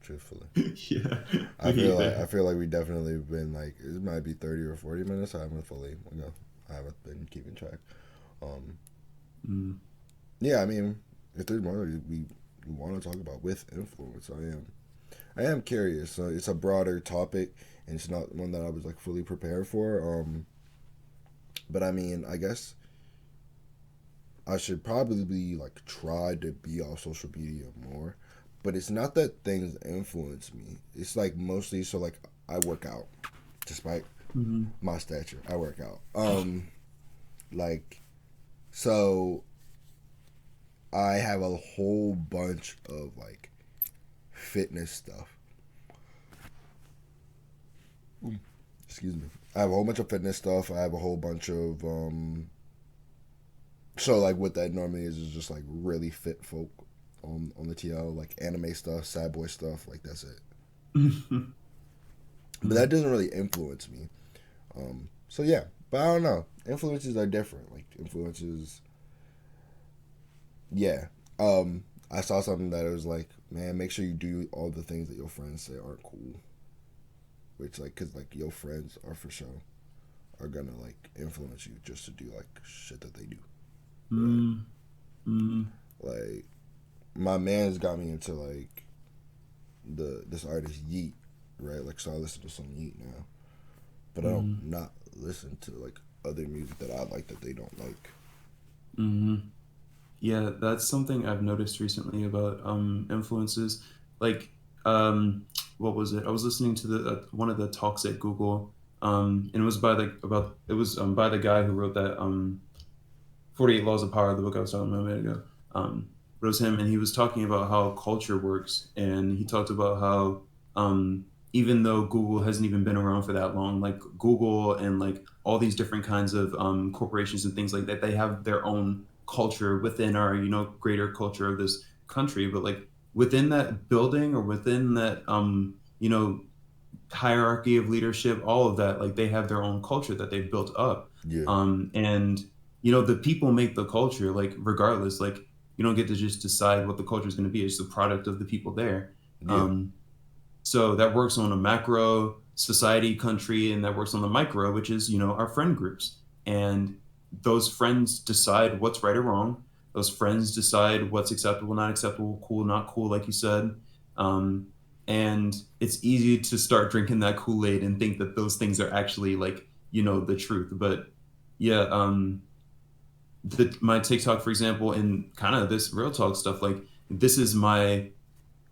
truthfully. Yeah. I Me feel like either. we definitely been like it might be 30 or 40 minutes. I haven't fully, I haven't been keeping track. Um, Mm. yeah, I mean, if there's more we want to talk about with influence, I am curious. So it's a broader topic, and it's not one that I was like fully prepared for. But I mean, I guess I should probably like try to be off social media more. But it's not that things influence me. It's like mostly so like I work out, despite Mm. my stature. I work out. Like so I have a whole bunch of like fitness stuff. Excuse me. I have a whole bunch of fitness stuff. I have a whole bunch of so like what that normally is just like really fit folk on the TL, like anime stuff, sad boy stuff, like that's it. But that Mm. doesn't really influence me. So yeah, but I don't know. Influences are different. Like influences, yeah. I saw something that was like, man, make sure you do all the things that your friends say aren't cool. Which like, cause like your friends are for sure are gonna like influence you just to do like shit that they do, right? Mm. Mm. Like my man's got me into like this artist Yeet, right? Like so I listen to some Yeet now, but I don't Mm. not listen to like other music that I like that they don't like. Mm. Yeah, that's something I've noticed recently about influences. Like, um, what was it? I was listening to the one of the talks at Google, and it was by the about it was by the guy who wrote that 48 Laws of Power, the book I was talking about a minute ago. But it was him, and he was talking about how culture works, and he talked about how even though Google hasn't even been around for that long, like Google and like all these different kinds of corporations and things like that, they have their own culture within our greater culture of this country. But like within that building or within that hierarchy of leadership, all of that, like they have their own culture that they've built up. Yeah, And the people make the culture, like regardless, like you don't get to just decide what the culture is going to be. It's the product of the people there. yeah, Um, so that works on a macro society country, and that works on the micro, which is, our friend groups. And those friends decide what's right or wrong. Those friends decide what's acceptable, not acceptable, cool, not cool, like you said. Um, and it's easy to start drinking that Kool-Aid and think that those things are actually like, the truth. But yeah, my TikTok, for example, and kind of this real talk stuff, like this is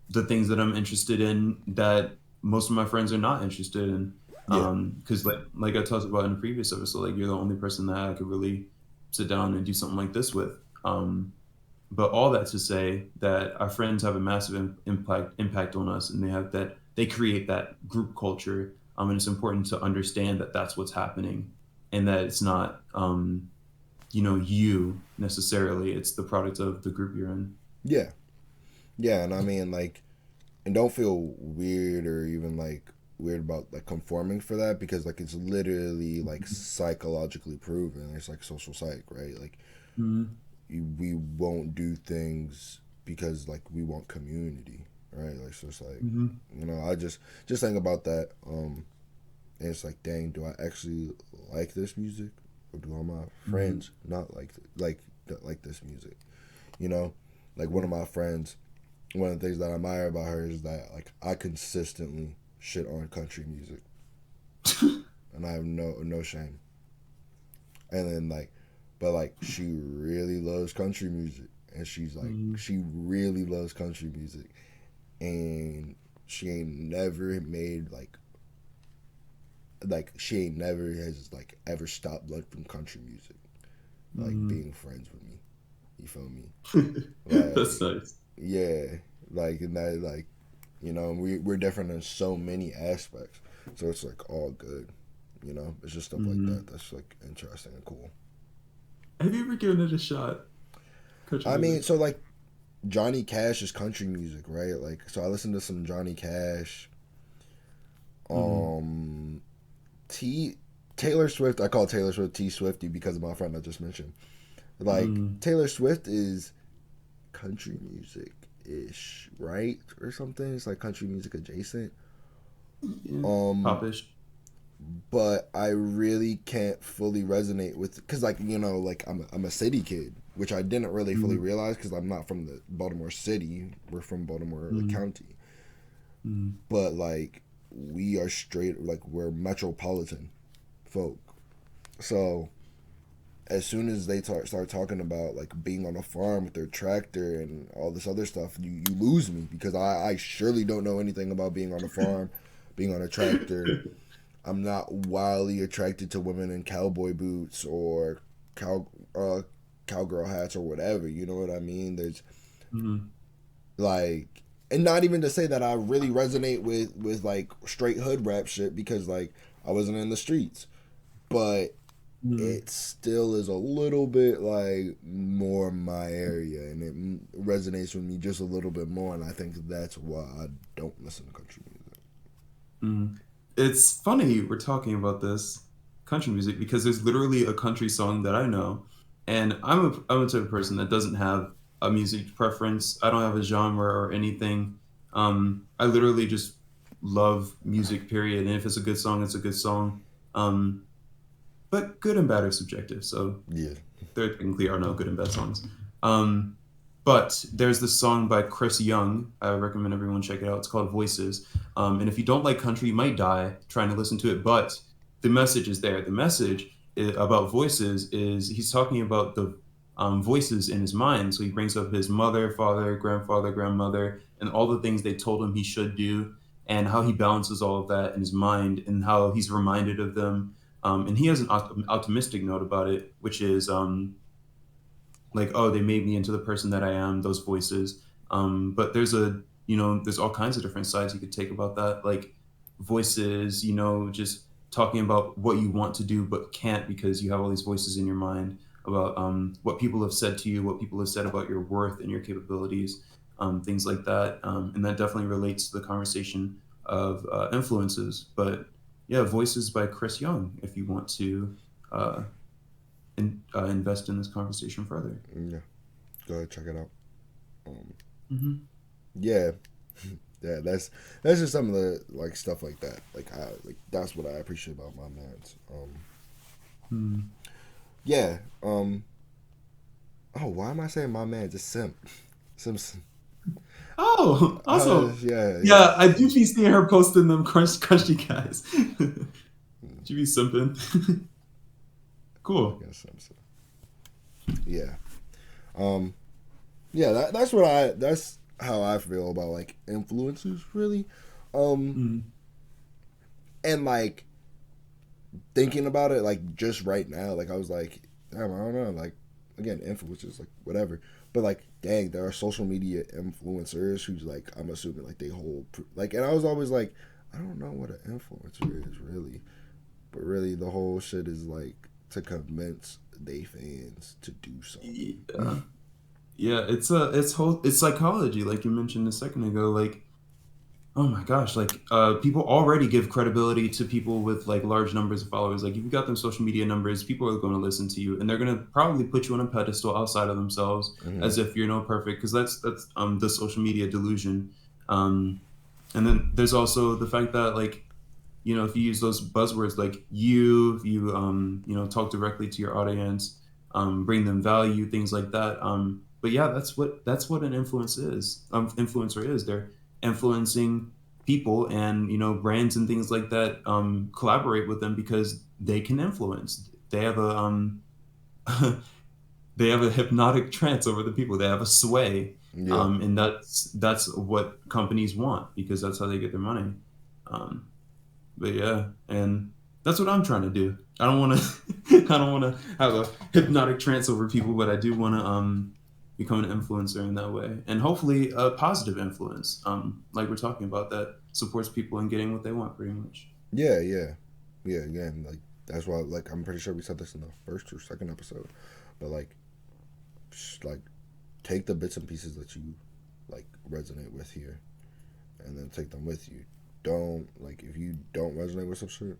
the things that I'm interested in that most of my friends are not interested in. yeah, Because like I talked about in a previous episode, like you're the only person that I could really sit down and do something like this with. But all that to say that our friends have a massive impact on us, and they create that group culture. And it's important to understand that that's what's happening, and that it's not you necessarily. It's the product of the group you're in. yeah, yeah. And I mean like, and don't feel weird or even like weird about like conforming for that because like it's literally like psychologically proven. It's like social psych, right? Like Mm-hmm. we won't do things because like we want community, right? Like so it's like Mm-hmm. I just think about that. And it's like, dang, do I actually like this music, or do all my Mm-hmm. friends not like this music? You know, like one Yeah. of my friends, one of the things that I admire about her is that like I consistently shit on country music, and I have no shame. And then like, but like she really loves country music, and she's like Mm-hmm. she really loves country music, and she ain't never made like she ain't never has like ever stopped like from country music, like Mm-hmm. being friends with me. You feel me? That's Like nice. yeah, like and that like we're different in so many aspects, so it's like all good. You know, it's just stuff like Mm-hmm. that that's like interesting and cool. Have you ever given it a shot? Country I music. mean, so like Johnny Cash is country music, right? Like, so I listen to some Johnny Cash. Mm-hmm. Um, T Taylor Swift. I call Taylor Swift T Swifty because of my friend I just mentioned. Like Mm-hmm. Taylor Swift is country music ish, right, or something. It's like country music adjacent. Yeah. Um, Popish. but I really can't fully resonate with because like like I'm a city kid, which I didn't really fully Mm-hmm. realize because I'm not from the Baltimore city. We're from Baltimore like Mm-hmm. County, Mm-hmm. but like we are straight like we're metropolitan folk. So as soon as they start talking about like being on a farm with their tractor and all this other stuff, you lose me because I surely don't know anything about being on a farm, being on a tractor. I'm not wildly attracted to women in cowboy boots or cow uh, cowgirl hats or whatever. You know what I mean? There's Mm-hmm. like, and not even to say that I really resonate with like straight hood rap shit because like I wasn't in the streets, but Mm-hmm. it still is a little bit like more my area and it resonates with me just a little bit more, and I think that's why I don't listen to country music. Mm. It's funny we're talking about this country music because there's literally a country song that I know, and I'm a type of person that doesn't have a music preference. I don't have a genre or anything. I literally just love music, period. And if it's a good song, it's a good song. Um, but good and bad are subjective, so Yeah. there technically are no good and bad songs. Um, but there's this song by Chris Young. I recommend everyone check it out. It's called Voices. And if you don't like country, you might die trying to listen to it. But the message is there. The message about voices is he's talking about the voices in his mind. So he brings up his mother, father, grandfather, grandmother, and all the things they told him he should do, and how he balances all of that in his mind, and how he's reminded of them. And he has an optimistic note about it, which is like, oh, they made me into the person that I am. Those voices. But there's all kinds of different sides you could take about that, like voices. Just talking about what you want to do but can't because you have all these voices in your mind about what people have said to you, what people have said about your worth and your capabilities, things like that. And that definitely relates to the conversation of influences. But yeah, Voices by Chris Young, if you want to uh, invest in this conversation further. Yeah, go ahead, check it out. um, Mm-hmm. yeah. Yeah, that's just some of the like stuff like that. Like I like that's what I appreciate about my man's. Mm. Yeah. Oh, why am I saying my man? Just Simp. Simpson. Oh, also, Yeah, yeah. yeah, I do be seeing her posting them crunchy guys. She be simping. I Cool. guess Simpson. Yeah. Um. Yeah. That's how I feel about like influences really. Um. Mm. And like thinking about it like just right now, like I was like, damn, I don't know, like again, influencers, like whatever. But like, dang, there are social media influencers who's like, I'm assuming like they hold like, and I was always like, I don't know what an influencer is really, but really the whole shit is like to convince they fans to do something. Yeah. Yeah, it's psychology, like you mentioned a second ago. Like, oh my gosh, like people already give credibility to people with like large numbers of followers. Like if you got them social media numbers, people are going to listen to you, and they're going to probably put you on a pedestal outside of themselves, Hmm. as if you're no perfect, because that's the social media delusion. Um, and then there's also the fact that, like, if you use those buzzwords like talk directly to your audience, bring them value, things like that. But yeah, that's what an influencer is. They're influencing people, and brands and things like that collaborate with them because they can influence. They have a they have a hypnotic trance over the people. They have a sway, Yeah. and that's what companies want because that's how they get their money. Um, but yeah, and that's what I'm trying to do. I don't want to I don't want to have a hypnotic trance over people, but I do want to become an influencer in that way, and hopefully a positive influence, like we're talking about, that supports people in getting what they want, pretty much. Yeah. Yeah. Yeah, again, like that's why, like, I'm pretty sure we said this in the first or second episode, but like take the bits and pieces that you like resonate with here, and then take them with you. Don't like if you don't resonate with some shit,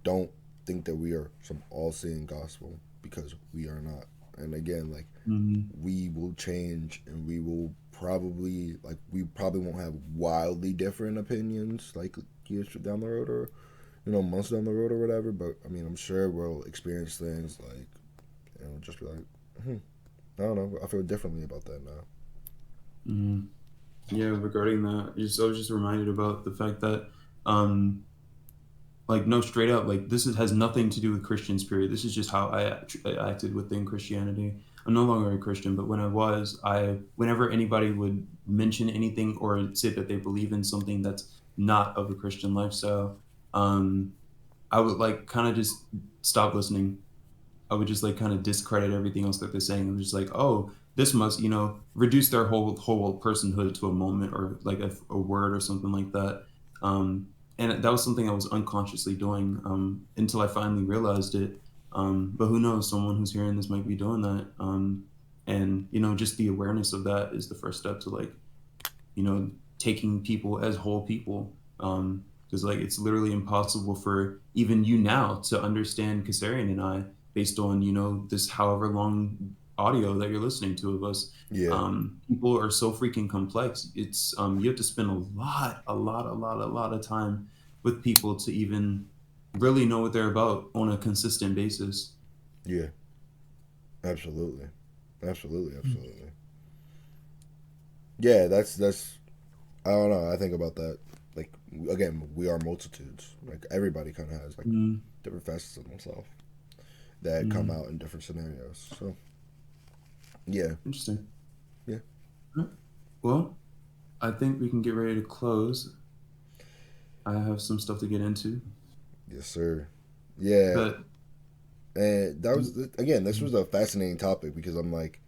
don't think that we are some all-seeing gospel because we are not. And again, like Mm-hmm. we will change, and we probably won't have wildly different opinions like years down the road, or months down the road or whatever. But I mean, I'm sure we'll experience things like just be like, hmm, I don't know, I feel differently about that now. Mm-hmm. Yeah, regarding that, I was just reminded about the fact that, um, like, no, straight up, like, has nothing to do with Christians, period. This is just how I acted within Christianity. I'm no longer a Christian, but when I was, whenever anybody would mention anything or say that they believe in something that's not of a Christian lifestyle, um, I would, like, kind of just stop listening. I would just like kind of discredit everything else that they're saying. I'm just like, oh, this must, reduce their whole personhood to a moment or like a word or something like that. And that was something I was unconsciously doing until I finally realized it. But who knows? Someone who's hearing this might be doing that. And just the awareness of that is the first step to like taking people as whole people. Because like it's literally impossible for even you now to understand Kassarian and I based on this however long audio that you're listening to of us. Yeah, People are so freaking complex. It's you have to spend a lot of time with people to even really know what they're about on a consistent basis. yeah, absolutely, absolutely, absolutely. Yeah, that's. I don't know. I think about that. Like again, we are multitudes. Like everybody kind of has like Mm, different facets of themselves that come mm, out in different scenarios. So yeah, interesting. yeah, All right. Well, I think we can get ready to close. I have some stuff to get into, yes, sir. Yeah, but and that was again. This Mhm. was a fascinating topic because I'm like,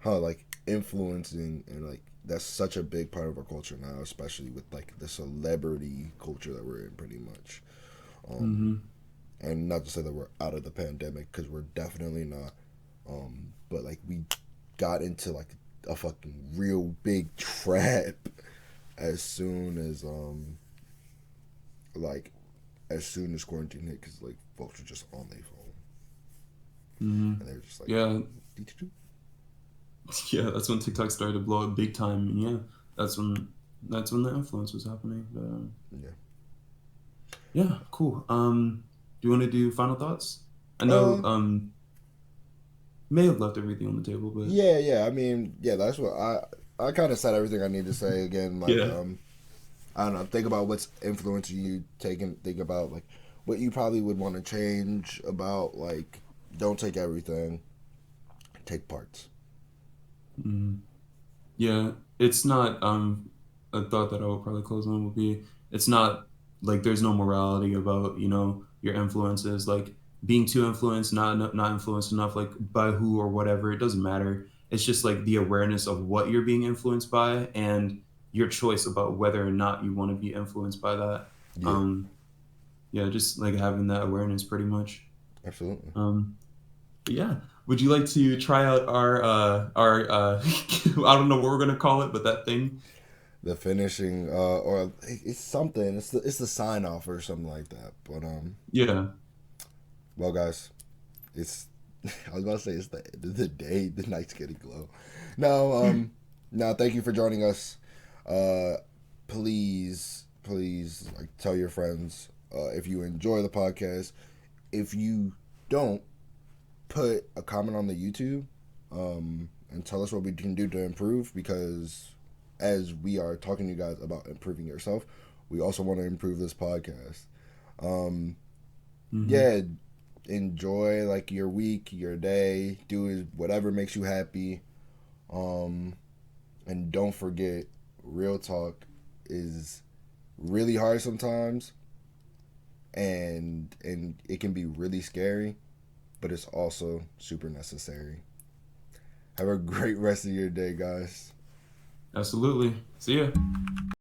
like influencing and like that's such a big part of our culture now, especially with like the celebrity culture that we're in, pretty much. Um, Mhm. and not to say that we're out of the pandemic because we're definitely not. But like we got into like a fucking real big trap as soon as like as soon as quarantine hit because like folks were just on their phone Mhm. and they were just like, Yeah, "Dee-doo-doo." yeah. That's when TikTok started to blow up big time, and yeah, that's when that's when the influence was happening. But Yeah. yeah, cool. Do you want to do final thoughts? I know Uh, may have left everything on the table, but yeah, yeah. I mean, yeah. That's what I kind of said everything I need to say. Again, like yeah. I don't know. Think about what's influencing you. Think about like what you probably would want to change about like. Don't take everything. Take parts. Mhm. Yeah, it's not a thought that I would probably close on would be it's not like there's no morality about, your influences, like being too influenced, not influenced enough like by who or whatever, it doesn't matter. It's just like the awareness of what you're being influenced by and your choice about whether or not you want to be influenced by that. Yeah, Um yeah, just like having that awareness pretty much. absolutely. Um but yeah, would you like to try out our I don't know what we're gonna call it, but that thing? The finishing, or it's something. It's the sign off or something like that. But Yeah. well, guys, it's. I was about to say it's the end of the day. The night's getting low. No, no. Thank you for joining us. Uh, please, like tell your friends if you enjoy the podcast. If you don't, put a comment on the YouTube and tell us what we can do to improve because as we are talking to you guys about improving yourself, we also want to improve this podcast. Um, Hmm. yeah, enjoy like your week, your day, do whatever makes you happy. Um, and don't forget, real talk is really hard sometimes, and it can be really scary, but it's also super necessary. Have a great rest of your day, guys. Absolutely. See ya.